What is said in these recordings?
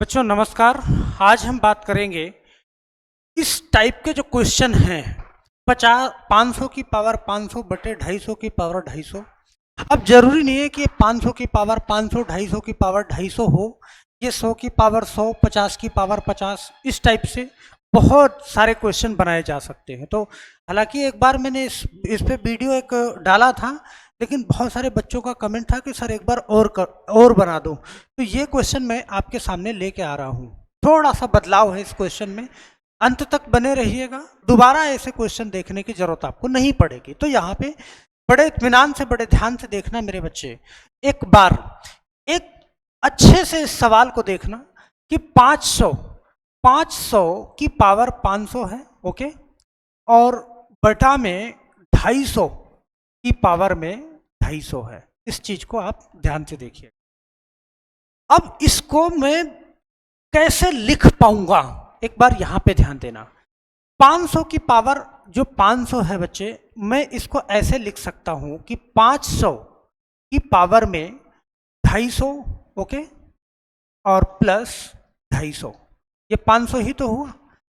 बच्चों नमस्कार। आज हम बात करेंगे इस टाइप के जो क्वेश्चन हैं 500 की पावर 500 बटे 250 की पावर 250। अब जरूरी नहीं है कि ये 500 की पावर 500 250 की पावर 250 हो, ये 100 की पावर 100 50 की पावर 50, इस टाइप से बहुत सारे क्वेश्चन बनाए जा सकते हैं। तो हालांकि एक बार मैंने इस पे वीडियो एक डाला था, लेकिन बहुत सारे बच्चों का कमेंट था कि सर एक बार और बना दो। तो ये क्वेश्चन मैं आपके सामने लेके आ रहा हूँ। थोड़ा सा बदलाव है इस क्वेश्चन में, अंत तक बने रहिएगा। दोबारा ऐसे क्वेश्चन देखने की जरूरत आपको नहीं पड़ेगी। तो यहाँ पे बड़े इत्मीनान से बड़े ध्यान से देखना मेरे बच्चे। एक बार एक अच्छे से इस सवाल को देखना कि 500 की पावर 500 है, ओके, और बटा में 250 की पावर में 250 है। इस चीज को आप ध्यान से देखिए। अब इसको मैं कैसे लिख पाऊंगा, एक बार यहां पे ध्यान देना। 500 की पावर जो 500 है बच्चे, मैं इसको ऐसे लिख सकता हूं कि 500 की पावर में 250, ओके, और प्लस 250। ये 500 ही तो हुआ।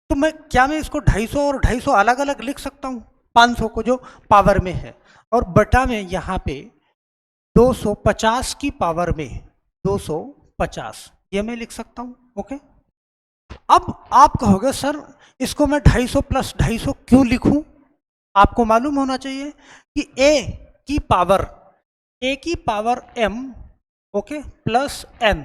तो मैं इसको 250 और 250 अलग अलग लिख सकता हूं, 500 को जो पावर में है, और बटा में यहां पे 250 की पावर में 250, ये मैं लिख सकता हूं, ओके। अब आप कहोगे सर इसको मैं 250 प्लस 250 क्यों लिखूं? आपको मालूम होना चाहिए कि ए की power m, okay, plus n,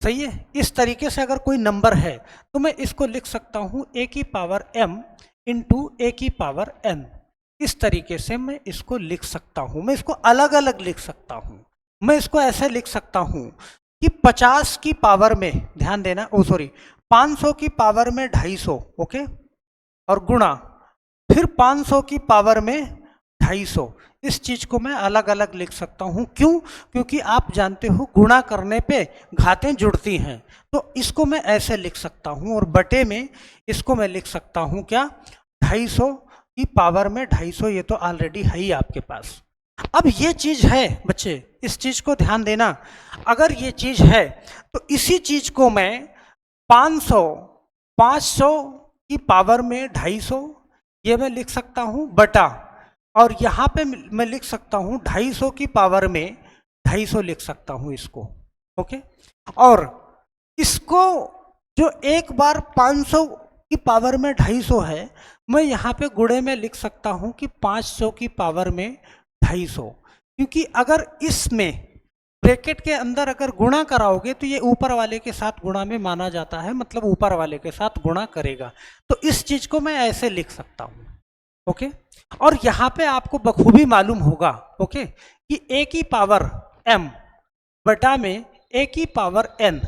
सही है। इस तरीके से अगर कोई नंबर है तो मैं इसको लिख सकता हूं a की पावर m इंटू a की पावर n। इस तरीके से मैं इसको लिख सकता हूं। मैं इसको अलग अलग लिख सकता हूं। मैं इसको ऐसे लिख सकता हूं कि 50 की पावर में, ध्यान देना, 500 की पावर में 250, ओके, और गुणा फिर 500 की पावर में 250। इस चीज को मैं अलग अलग लिख सकता हूं। क्यों? क्योंकि आप जानते हो गुणा करने पे घातें जुड़ती हैं। तो इसको मैं ऐसे लिख सकता हूं, और बटे में इसको मैं लिख सकता हूं क्या, 250 की पावर में 250। ये तो ऑलरेडी है ही आपके पास। अब ये चीज है बच्चे, इस चीज को ध्यान देना। अगर ये चीज है तो इसी चीज को मैं 500 की पावर में 250, ये मैं लिख सकता हूं, बटा, और यहां पे मैं लिख सकता हूं 250 की पावर में 250 लिख सकता हूं इसको, ओके। और इसको जो एक बार 500 की पावर में 250 है, मैं यहां पे गुणे में लिख सकता हूं कि 500 की पावर में 250, क्योंकि अगर इसमें ब्रैकेट के अंदर अगर गुणा कराओगे तो ये ऊपर वाले के साथ गुणा में माना जाता है, मतलब ऊपर वाले के साथ गुणा करेगा। तो इस चीज को मैं ऐसे लिख सकता हूं, ओके। और यहां पे आपको बखूबी मालूम होगा, ओके, कि a की पावर m बटा में a की पावर n,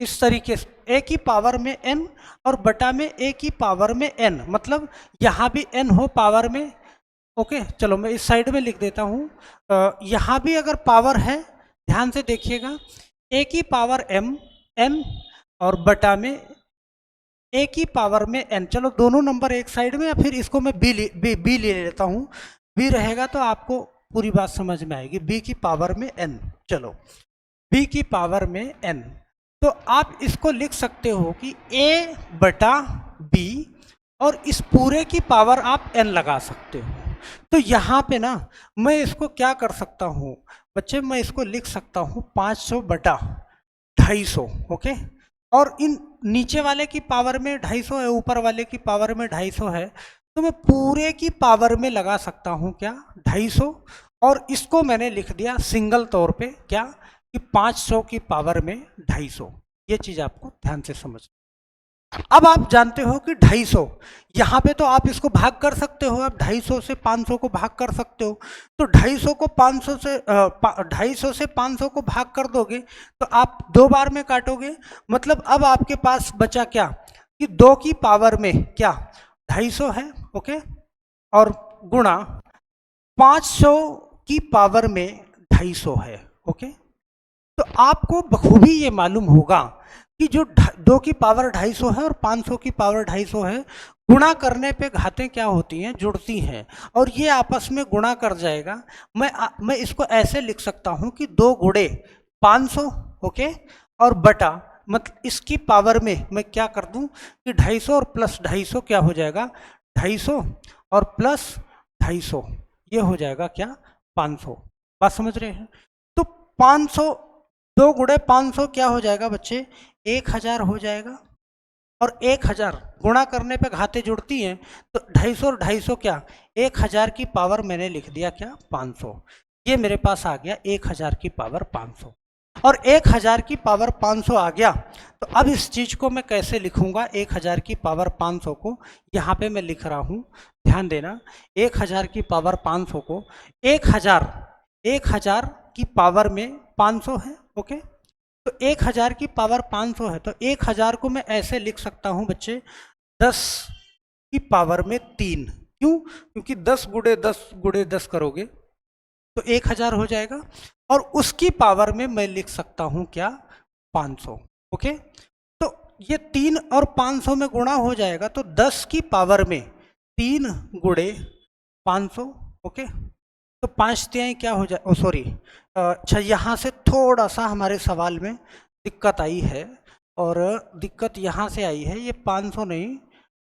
इस तरीके से a की पावर में n और बटा में a की पावर में n, मतलब यहां भी n हो पावर में, ओके। चलो मैं इस साइड में लिख देता हूं। यहां भी अगर पावर है, ध्यान से देखिएगा, a की पावर m n और बटा में a की पावर में n। चलो दोनों नंबर एक साइड में, या फिर इसको मैं b ले लेता हूं। b रहेगा तो आपको पूरी बात समझ में आएगी। b की पावर में n, चलो b की पावर में n। तो आप इसको लिख सकते हो कि a बटा b, और इस पूरे की पावर आप n लगा सकते हो। तो यहाँ पे ना मैं इसको क्या कर सकता हूँ बच्चे, मैं इसको लिख सकता हूँ 500 बटा 250, ओके। और इन नीचे वाले की पावर में 250 है, ऊपर वाले की पावर में 250 है, तो मैं पूरे की पावर में लगा सकता हूँ क्या, 250। और इसको मैंने लिख दिया सिंगल तौर पे क्या, कि 500 की पावर में 250। ये चीज आपको ध्यान से समझ। अब आप जानते हो कि 250, यहाँ पे तो आप इसको भाग कर सकते हो। आप 250 से 500 को भाग कर सकते हो। तो 250 को 500 से 250 से 500 को भाग कर दोगे तो आप 2 बार में काटोगे। मतलब अब आपके पास बचा क्या, कि 2 की पावर में क्या, 250 है, ओके, और गुणा 500 की पावर में 250 है, ओके। तो आपको बखूबी ये मालूम होगा कि जो 2 की पावर 250 है और 500 की पावर 250 है, गुणा करने पे घातें क्या होती हैं, जुड़ती हैं, और ये आपस में गुणा कर जाएगा। मैं इसको ऐसे लिख सकता हूं कि 2 गुणे 500, ओके, और बटा मतलब इसकी पावर में मैं क्या कर दूं कि 250 और प्लस 250 क्या हो जाएगा, 250 और प्लस 250 ये हो जाएगा क्या, 500। बात समझ रहे हैं? तो 500 2 गुणे 500 क्या हो जाएगा बच्चे, 1000 हो जाएगा। और 1000 गुणा करने पे घाते जुड़ती हैं, तो 250 और 250 क्या, 1000 की पावर मैंने लिख दिया क्या, 500। ये मेरे पास आ गया 1000 की पावर 500। और 1000 की पावर 500 आ गया, तो अब इस चीज को मैं कैसे लिखूंगा, 1000 की पावर 500 को यहाँ पे मैं लिख रहा हूँ, ध्यान देना, 1000 की पावर 500 को 1000 की पावर में 500 है, ओके। तो 1000 की पावर 500 है, तो 1000 को मैं ऐसे लिख सकता हूं बच्चे 10 की पावर में 3। क्यों? क्योंकि 10 गुणे 10 गुणे 10 करोगे तो 1000 हो जाएगा। और उसकी पावर में मैं लिख सकता हूं क्या, 500, ओके। तो ये 3 और 500 में गुणा हो जाएगा, तो 10 की पावर में 3 गुणे 500, ओके। तो 5 तिहाई क्या हो जाए, सॉरी, अच्छा यहाँ से थोड़ा सा हमारे सवाल में दिक्कत आई है, और दिक्कत यहाँ से आई है, ये 500 नहीं,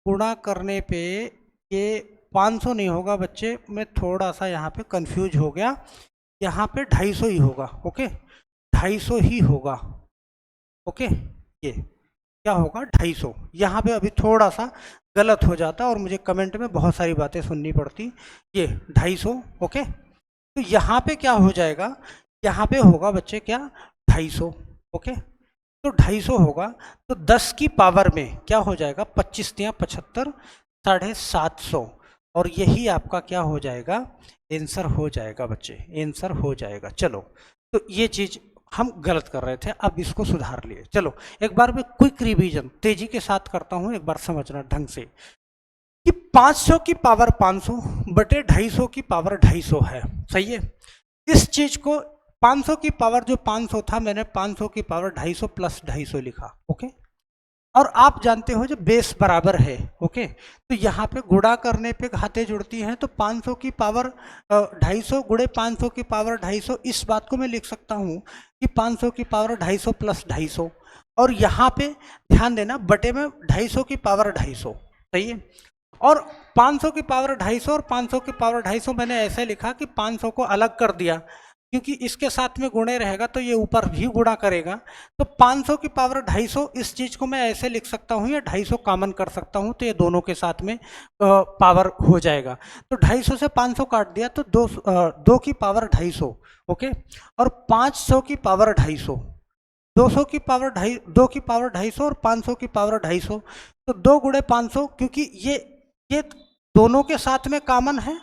गुणा करने पे ये 500 नहीं होगा बच्चे, मैं थोड़ा सा यहाँ पे कंफ्यूज हो गया, यहाँ पे 250 ही होगा, ओके, 250 ही होगा, ओके। ये क्या होगा, 250। यहाँ पे अभी थोड़ा सा गलत हो जाता और मुझे कमेंट में बहुत सारी बातें सुननी पड़ती। ये 250, ओके। तो यहाँ पे क्या हो जाएगा, यहाँ पे होगा बच्चे क्या, 250, ओके। तो 250 होगा, तो 10 की पावर में क्या हो जाएगा, 25 तिया 75, 750, और यही आपका क्या हो जाएगा, आंसर हो जाएगा बच्चे, आंसर हो जाएगा। चलो, तो ये चीज हम गलत कर रहे थे, अब इसको सुधार लिए। चलो एक बार मैं क्विक रिवीजन तेजी के साथ करता हूं, एक बार समझना ढंग से कि 500 की पावर 500 बटे 250 की पावर 250 है, सही है। इस चीज को 500 की पावर जो 500 था, मैंने 500 की पावर 250 प्लस 250 लिखा, ओके। और आप जानते हो जब बेस बराबर है, ओके, तो यहाँ पे गुणा करने पे घाते जुड़ती हैं, तो 500 की पावर 250 गुणे 500 की पावर 250, इस बात को मैं लिख सकता हूँ कि 500 की पावर 250 प्लस 250, और यहाँ पे ध्यान देना बटे में 250 की पावर 250, सही है। और 500 की पावर 250 और 500 की पावर 250 मैंने ऐसे लिखा कि 500 को अलग कर दिया, क्योंकि इसके साथ में गुणे रहेगा तो ये ऊपर भी गुणा करेगा, तो 500 की पावर 250, इस चीज को मैं ऐसे लिख सकता हूँ, या 250 कॉमन कर सकता हूँ, तो ये दोनों के साथ में पावर हो जाएगा। तो 250 से 500 काट दिया, तो 2 की पावर 250, ओके। और 500 की पावर 250, 200 की पावर 2 की पावर 250 और 500 की पावर 250, तो 2 गुणे 500, क्योंकि ये दोनों के साथ में कॉमन है,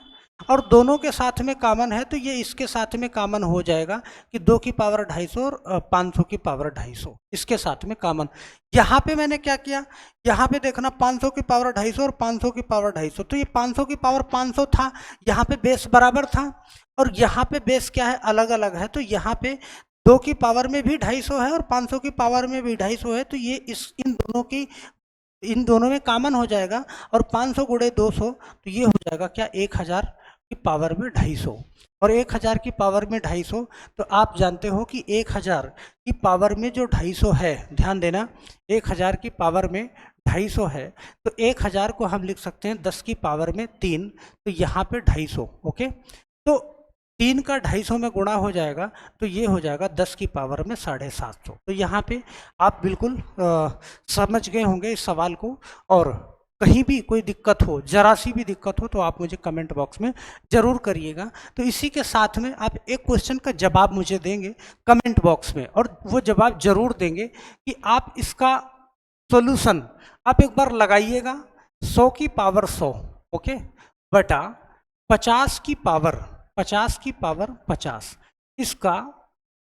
और दोनों के साथ में कॉमन है, तो ये इसके साथ में कॉमन हो जाएगा कि 2 की पावर 250 और 500 की पावर 250 इसके साथ में कॉमन। यहाँ पे मैंने क्या किया, यहाँ पे देखना 500 की पावर 250 और 500 की पावर 250, तो ये 500 की पावर 500 था, यहाँ पे बेस बराबर था, और यहाँ पे बेस क्या है, अलग अलग है, तो यहाँ पे 2 की पावर में भी 250 है और 500 की पावर में भी 250 है, तो ये इन दोनों में कॉमन हो जाएगा, और 500 गुणे 200, तो ये हो जाएगा क्या, 1000 की पावर में 250, और 1000 की पावर में 250, तो आप जानते हो कि 1000 की पावर में जो 250 है, ध्यान देना, 1000 की पावर में 250 है, तो 1000 को हम लिख सकते हैं 10 की पावर में 3, तो यहाँ पे 250, ओके। तो 3 का 250 में गुणा हो जाएगा, तो ये हो जाएगा 10 की पावर में 750। तो यहाँ पे आप बिल्कुल समझ गए होंगे इस सवाल को, और कहीं भी कोई दिक्कत हो, जरा सी भी दिक्कत हो, तो आप मुझे कमेंट बॉक्स में ज़रूर करिएगा। तो इसी के साथ में आप एक क्वेश्चन का जवाब मुझे देंगे कमेंट बॉक्स में, और वो जवाब जरूर देंगे कि आप इसका सॉल्यूशन आप एक बार लगाइएगा, 100 की पावर 100, ओके, बटा 50 की पावर 50, इसका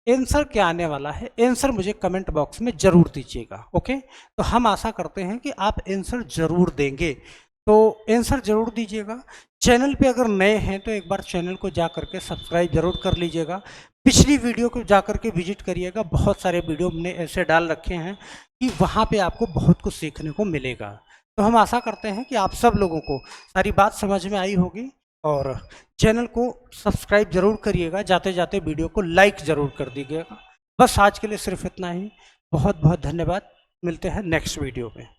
आंसर क्या आने वाला है, आंसर मुझे कमेंट बॉक्स में जरूर दीजिएगा, ओके। तो हम आशा करते हैं कि आप आंसर जरूर देंगे, तो आंसर जरूर दीजिएगा। चैनल पे अगर नए हैं तो एक बार चैनल को जा करके सब्सक्राइब जरूर कर लीजिएगा, पिछली वीडियो को जा करके विजिट करिएगा, बहुत सारे वीडियो हमने ऐसे डाल रखे हैं कि वहाँ पे आपको बहुत कुछ सीखने को मिलेगा। तो हम आशा करते हैं कि आप सब लोगों को सारी बात समझ में आई होगी, और चैनल को सब्सक्राइब जरूर करिएगा, जाते जाते वीडियो को लाइक जरूर कर दीजिएगा। बस आज के लिए सिर्फ इतना ही। बहुत बहुत धन्यवाद, मिलते हैं नेक्स्ट वीडियो में।